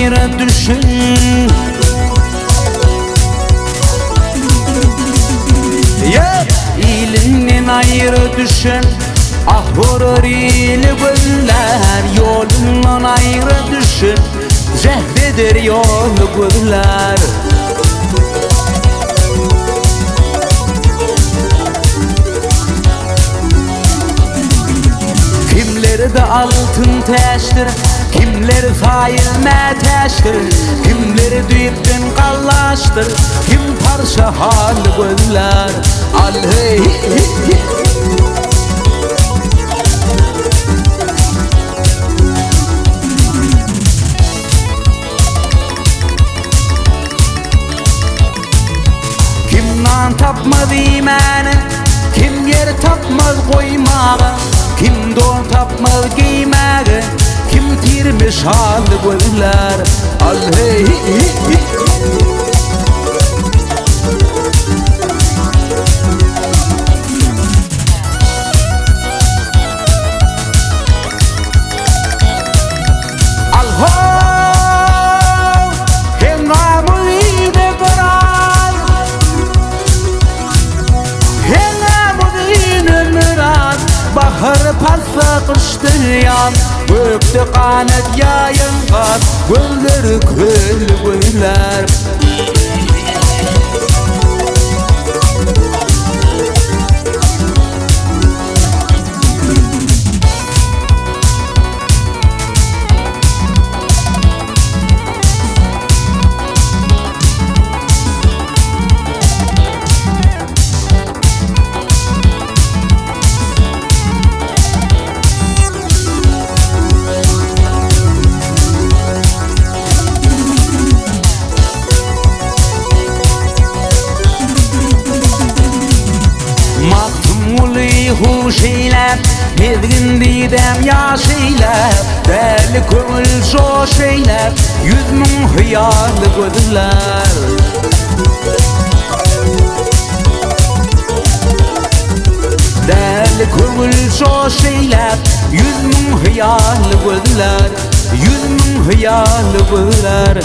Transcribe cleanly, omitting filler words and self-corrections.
ayrı düşün. İlinden ayrı düşün. Ah vurur ili güller, yolundan ayrı düşün. Zehvedir yolu güller. Kimleri de altın teştir, kimleri failme teştir, kimleri düyüpten kallaştır, kim parça halı güller. Al hey kimden tapmadı imani, kim yer tapmaz koymağı, kim don tapmaz giymeği, kim tirmiş halı güller. Al hey bahar passa kıştıryan, gökte kanat yayılgan, gölleri köl güller. Huş eylep, ezgin didem yaş eylep, deli köngül joş eylep, 100.000 hıyarlı gözler. Deli köngül joş eylep, 100.000 hıyarlı gözler, 100.000 hıyarlı gözler.